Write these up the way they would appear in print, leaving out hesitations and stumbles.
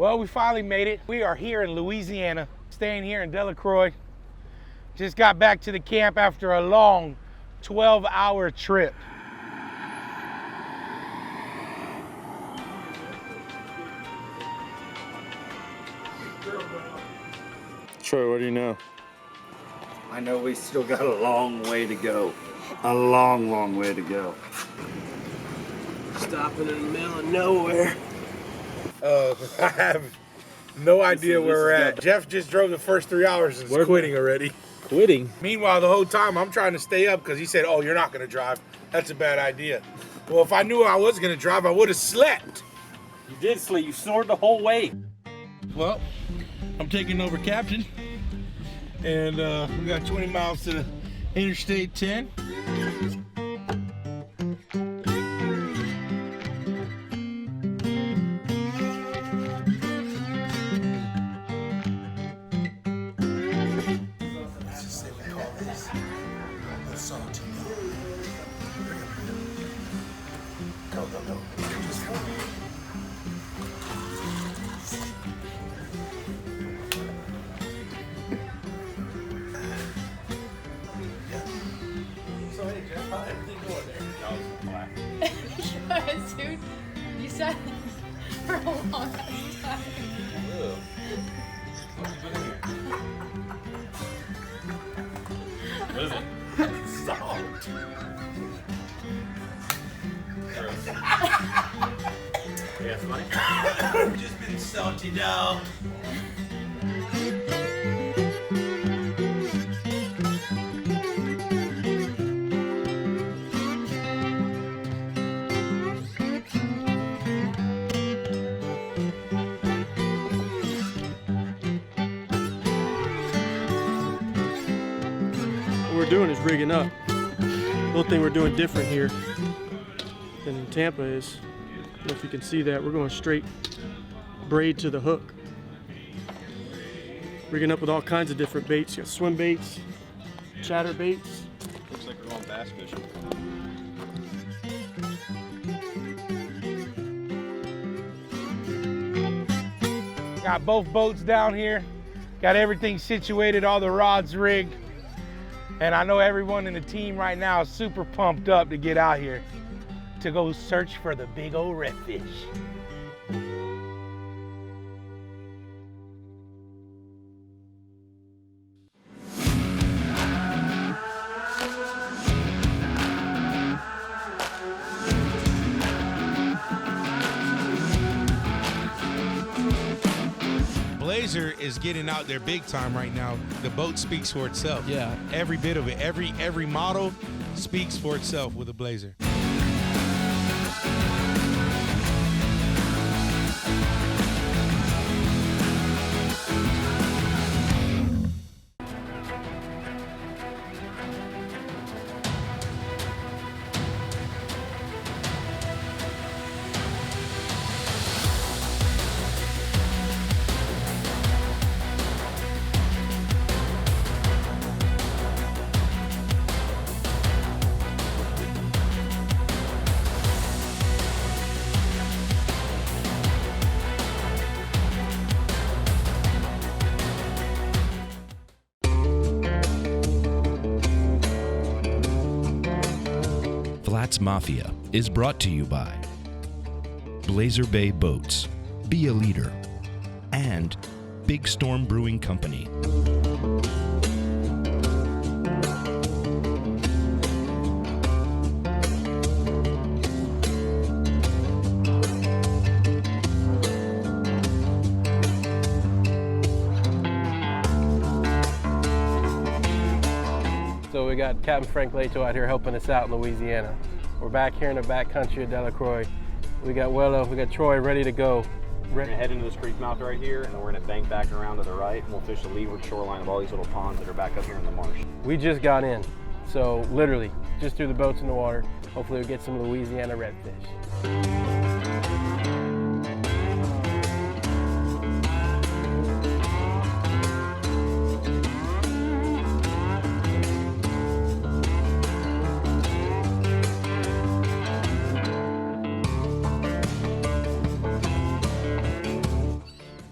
Well, we finally made it. We are here in Louisiana, staying here in Delacroix. Just got back to the camp after a long 12-hour trip. Troy, what do you know? I know we still got a long way to go. A long, long way to go. Stopping in the middle of nowhere. I have no idea where we're at. Jeff just drove the first 3 hours and is quitting already. Quitting? Meanwhile, the whole time I'm trying to stay up because he said, oh, you're not going to drive. That's a bad idea. Well, if I knew I was going to drive, I would have slept. You did sleep. You snored the whole way. Well, I'm taking over captain. And we got 20 miles to the Interstate 10. Yes, dude. You sat for a long time. What is it? Salt. Yeah, it's funny. Just been salty now. What we're doing is rigging up. The little thing we're doing different here than in Tampa is, I don't know if you can see that, we're going straight braid to the hook. Rigging up with all kinds of different baits. You got swim baits, chatter baits. Looks like we're going bass fishing. Got both boats down here. Got everything situated, all the rods rigged. And I know everyone in the team right now is super pumped up to get out here to go search for the big old redfish. Blazer is getting out there big time right now. The boat speaks for itself. Yeah. Every bit of it, every model speaks for itself with a Blazer. FlatsMafia is brought to you by Blazer Bay Boats, Be a Leader, and Big Storm Brewing Company. So we got Captain Frank Lato out here helping us out in Louisiana. We're back here in the back country of Delacroix. We got Wello, we got Troy ready to go. We're gonna head into this creek mouth right here, and then we're gonna bank back around to the right, and we'll fish the leeward shoreline of all these little ponds that are back up here in the marsh. We just got in, so literally just threw the boats in the water. Hopefully we'll get some Louisiana redfish.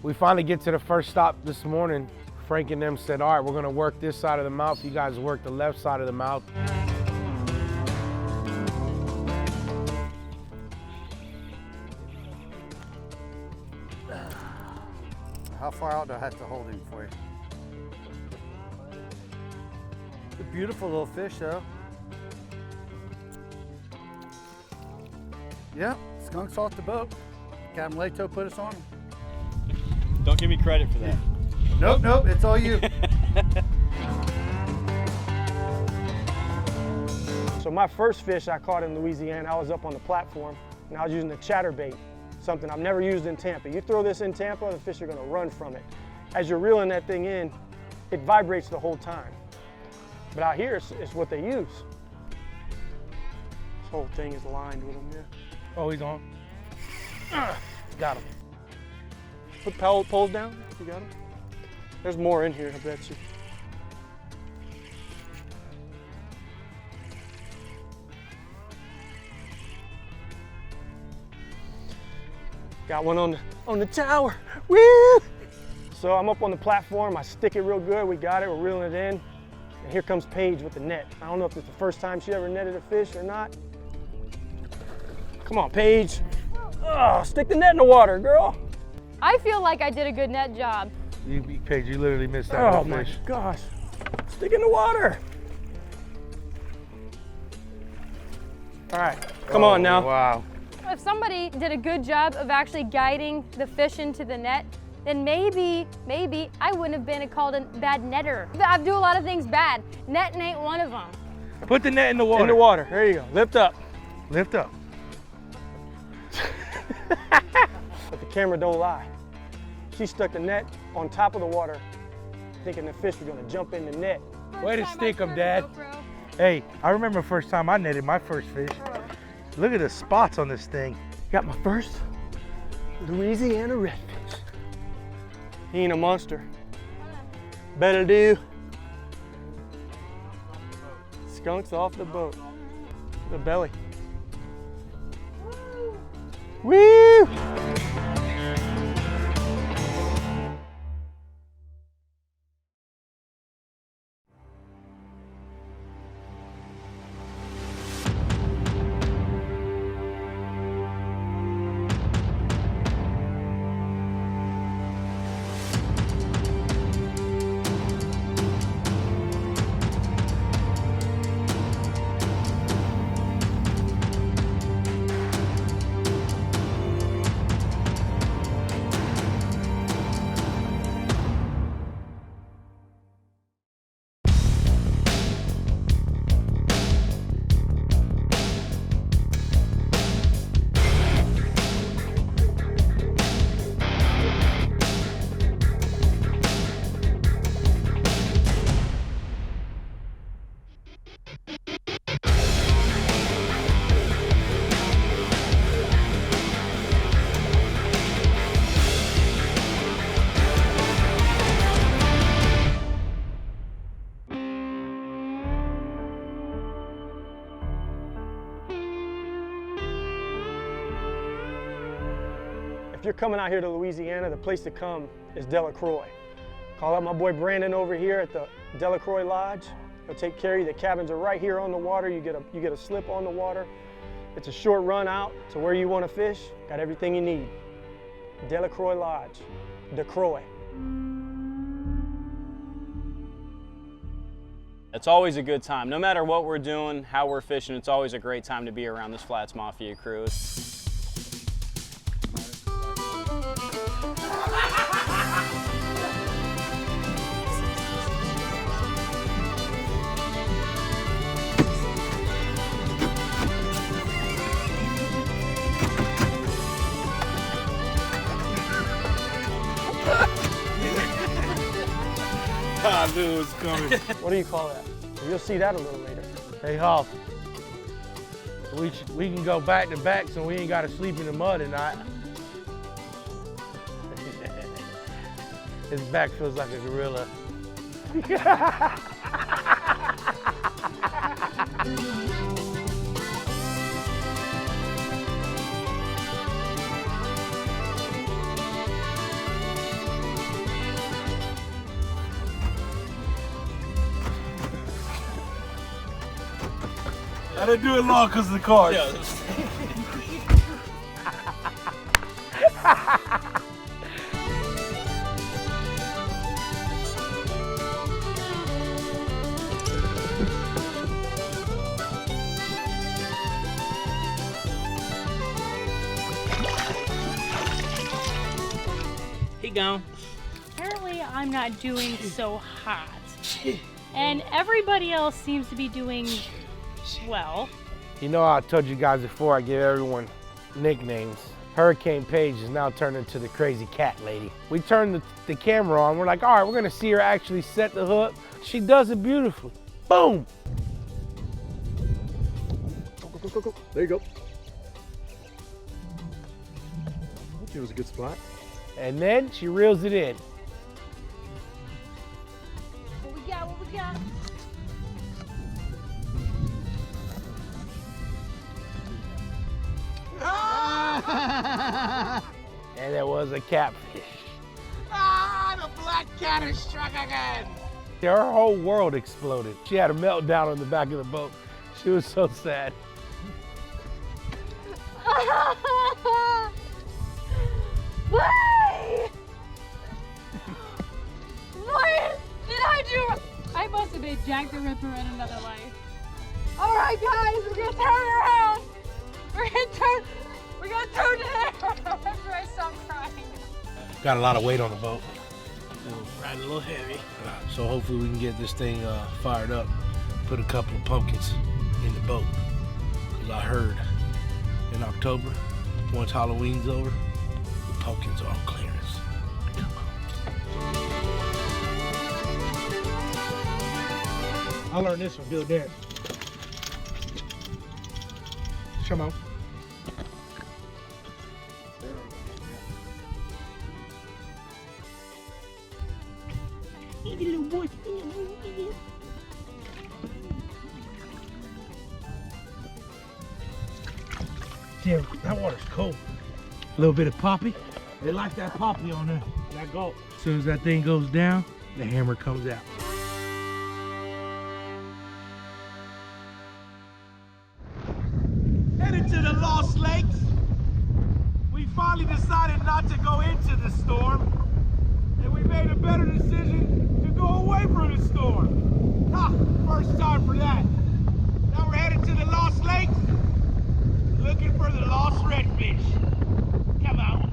We finally get to the first stop this morning. Frank and them said, all right, we're gonna work this side of the mouth. You guys work the left side of the mouth. How far out do I have to hold him for you? It's a beautiful little fish, though. Yep, skunk's off the boat. Captain Leto put us on him. Don't give me credit for that. Nope, nope, it's all you. So my first fish I caught in Louisiana, I was up on the platform and I was using the chatterbait, something I've never used in Tampa. You throw this in Tampa, the fish are gonna run from it. As you're reeling that thing in, it vibrates the whole time. But out here, it's what they use. This whole thing is lined with them, yeah. Oh, he's on. Got him. Put poles down, you got them? There's more in here, I bet you. Got one on the tower, woo! So I'm up on the platform, I stick it real good, we got it, we're reeling it in. And here comes Paige with the net. I don't know if it's the first time she ever netted a fish or not. Come on, Paige. Oh, stick the net in the water, girl. I feel like I did a good net job. Paige, you literally missed that Oh little my fish. gosh. Stick in the water. All right, come on now. Wow. If somebody did a good job of actually guiding the fish into the net, then maybe I wouldn't have been called a bad netter. I do a lot of things bad. Netting ain't one of them. Put the net in the water. In the water, there you go. Lift up. Lift up. But the camera don't lie. She stuck the net on top of the water, thinking the fish were gonna jump in the net. Way to stick 'em, Dad. Hey, I remember the first time I netted my first fish. Look at the spots on this thing. Got my first Louisiana redfish. He ain't a monster. Better do. Skunk's off the boat. The belly. Woo! If you're coming out here to Louisiana, the place to come is Delacroix. Call out my boy Brandon over here at the Delacroix Lodge. He'll take care of you. The cabins are right here on the water. You get a slip on the water. It's a short run out to where you want to fish. Got everything you need. Delacroix Lodge, Delacroix. It's always a good time. No matter what we're doing, how we're fishing, it's always a great time to be around this Flats Mafia crew. I knew it was coming. What do you call that? You'll see that a little later. Hey, Hoff. We can go back to back so we ain't got to sleep in the mud tonight. His back feels like a gorilla. I didn't do it long because of the cards. He gone. Apparently I'm not doing so hot. And everybody else seems to be doing well. You know, I told you guys before, I give everyone nicknames. Hurricane Paige is now turned into the crazy cat lady. We turned the camera on. We're like, all right, we're gonna see her actually set the hook. She does it beautifully. Boom. Go. There you go. It was a good spot. And then she reels it in. What we got? And it was a catfish. The black cat is struck again. Her whole world exploded. She had a meltdown on the back of the boat. She was so sad. Why? What did I do? I must have been Jack the Ripper in another life. All right, guys, we're gonna turn it around. We're gonna turn it around after I stop crying. Got a lot of weight on the boat. Riding a little heavy. So hopefully we can get this thing fired up. Put a couple of pumpkins in the boat. Because I heard in October, once Halloween's over, the pumpkins are on clearance. Come on. I learned this from Bill Darren. Come on. Easy little boy. Damn, that water's cold. A little bit of poppy. They like that poppy on there. That gulp. As soon as that thing goes down, the hammer comes out. Headed to the Lost Lakes. We finally decided not to go into the storm, and we made a better decision to go away from the storm. Ha! First time for that. Now we're headed to the Lost Lakes, looking for the lost redfish. Come on.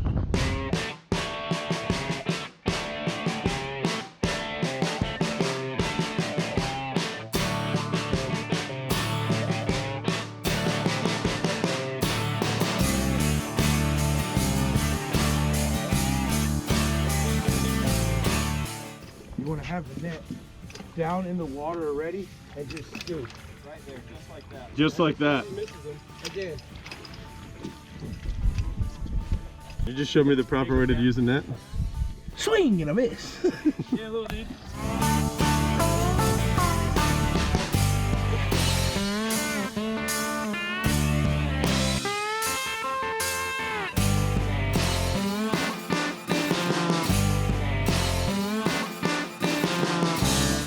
You want to have the net down in the water already and just scoop. Right there, just like that. Just like that. Misses him again. You just showed me the proper way to use the net. Swing and a miss. Yeah, little dude.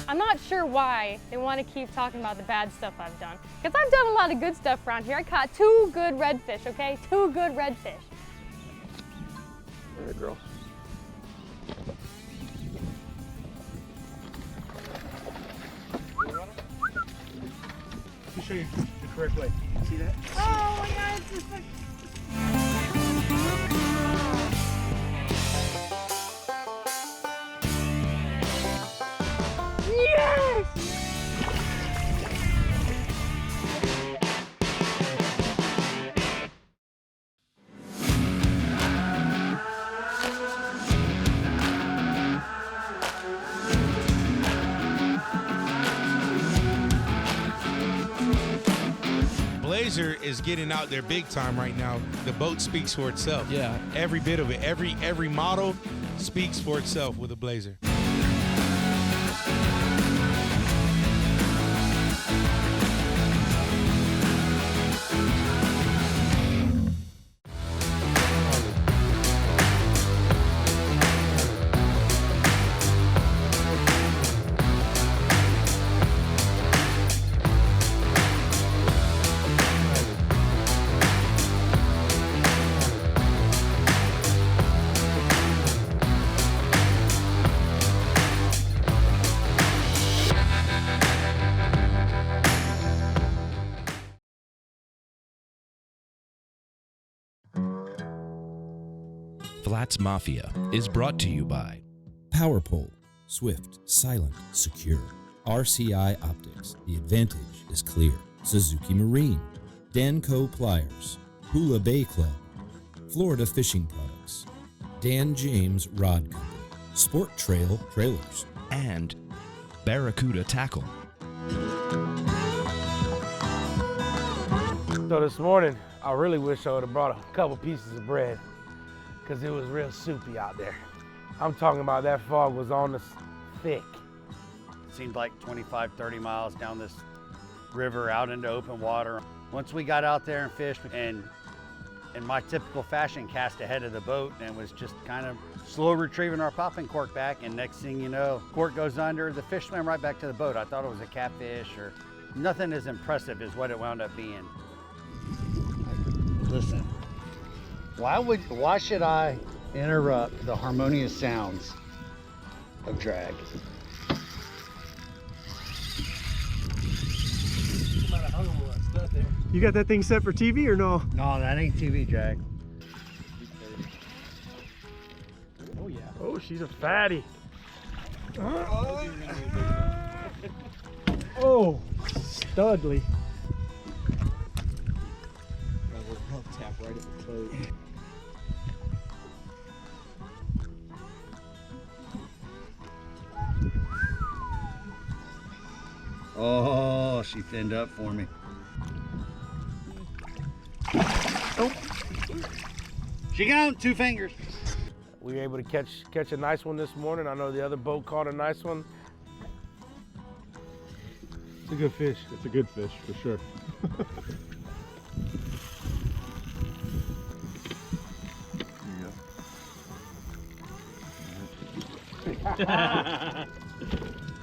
I'm not sure why they want to keep talking about the bad stuff I've done. Because I've done a lot of good stuff around here. I caught 2 good redfish, okay? 2 good redfish. There, girl. Let me show you the correct way. See that? Oh my God, it's just like... Yes! Blazer is getting out there big time right now. The boat speaks for itself. Yeah. Every bit of it, every model speaks for itself with a Blazer. FlatsMafia is brought to you by PowerPole, swift, silent, secure. RCI Optics, the advantage is clear. Suzuki Marine, Danco Pliers, Hula Bay Club, Florida Fishing Products, Dan James Rod Company, Sport Trail Trailers, and Barracuda Tackle. So this morning, I really wish I would have brought a couple pieces of bread because it was real soupy out there. I'm talking about that fog was on us thick. It seemed like 25, 30 miles down this river out into open water. Once we got out there and fished, and in my typical fashion, cast ahead of the boat and was just kind of slow retrieving our popping cork back, and next thing you know, cork goes under, the fish swam right back to the boat. I thought it was a catfish or nothing as impressive as what it wound up being. Listen, why should I interrupt the harmonious sounds of drag? You got that thing set for TV or no? No, that ain't TV drag. Oh yeah. Oh, she's a fatty. Oh, studly. Tap right at the boat. Oh, she thinned up for me. Oh, she got 2 fingers. We were able to catch a nice one this morning. I know the other boat caught a nice one. It's a good fish. It's a good fish for sure.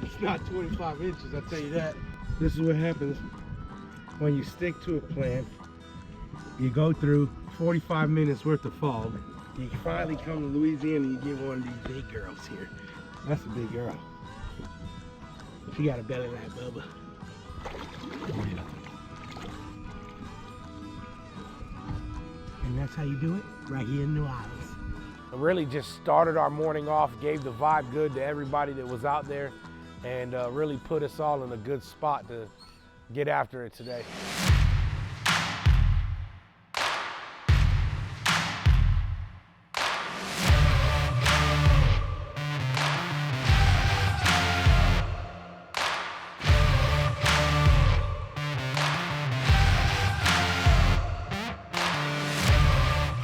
It's not 25 inches, I'll tell you that. This is what happens when you stick to a plan. You go through 45 minutes worth of fog. You finally come to Louisiana and you get one of these big girls here. That's a big girl. She got a belly like Bubba. And that's how you do it, right here in New Orleans. It really just started our morning off, gave the vibe good to everybody that was out there, and really put us all in a good spot to get after it today.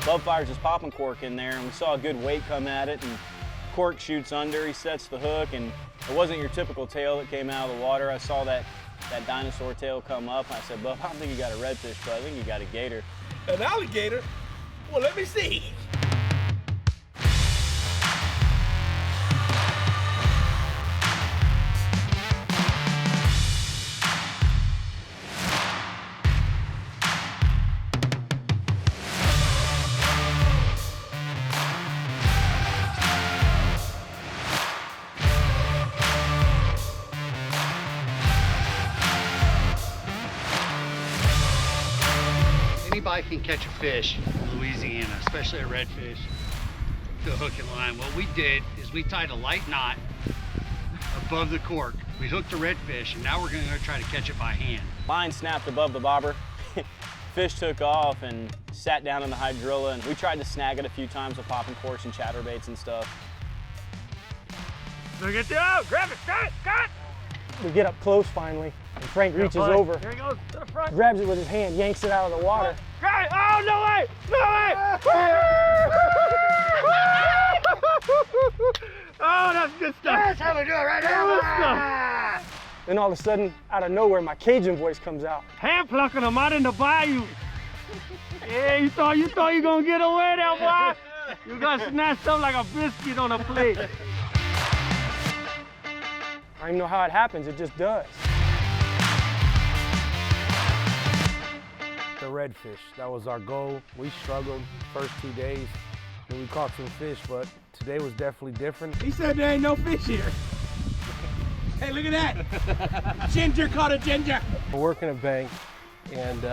Bub fires his popping cork in there, and we saw a good weight come at it, and cork shoots under, he sets the hook, and it wasn't your typical tail that came out of the water. I saw that dinosaur tail come up, and I said, Bub, I don't think you got a redfish, but I think you got a gator. An alligator? Well, let me see. Anybody can catch a fish in Louisiana, especially a redfish, to a hook and line. What we did is we tied a light knot above the cork. We hooked the redfish, and now we're going to try to catch it by hand. Line snapped above the bobber. Fish took off and sat down in the hydrilla, and we tried to snag it a few times with popping corks and chatterbaits and stuff. Look at that! Grab it! Got it! Got it! We get up close finally, and Frank reaches over, Here he goes to the front. grabs it with his hand, yanks it out of the water. Got it! Oh, no way! No way! Oh, that's good stuff. That's how we do it right now. Then all of a sudden, out of nowhere, my Cajun voice comes out. Hand plucking them out in the bayou. Yeah, you thought you gonna get away there, boy? You got snatched up like a biscuit on a plate. I don't even know how it happens, it just does. The redfish, that was our goal. We struggled first 2 days, and we caught some fish, but today was definitely different. He said there ain't no fish here. Hey, look at that. Ginger caught a ginger. We're working a bank, and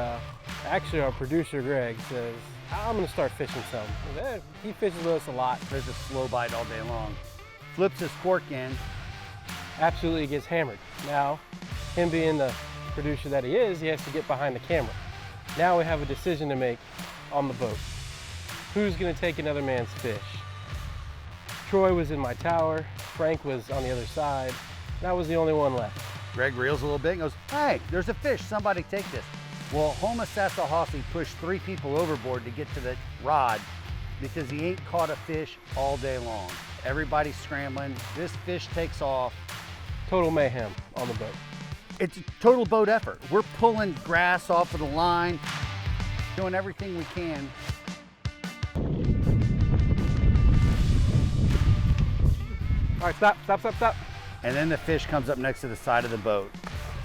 Actually, our producer, Greg, says, I'm gonna start fishing some. He fishes with us a lot. There's a slow bite all day long. Flips his cork in. Absolutely gets hammered. Now, him being the producer that he is, he has to get behind the camera. Now we have a decision to make on the boat. Who's gonna take another man's fish? Troy was in my tower, Frank was on the other side. That was the only one left. Greg reels a little bit and goes, hey, there's a fish, somebody take this. Well, Homosassa pushed 3 people overboard to get to the rod because he ain't caught a fish all day long. Everybody's scrambling, this fish takes off. Total mayhem on the boat. It's a total boat effort. We're pulling grass off of the line, doing everything we can. All right, stop, stop, stop, stop. And then the fish comes up next to the side of the boat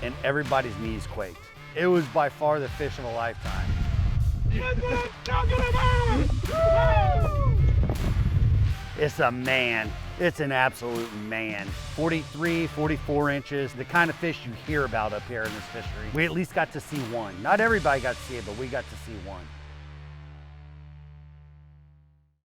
and everybody's knees quaked. It was by far the fish of a lifetime. It's a man. It's an absolute man. 43, 44 inches, the kind of fish you hear about up here in this fishery. We at least got to see one. Not everybody got to see it, but we got to see one.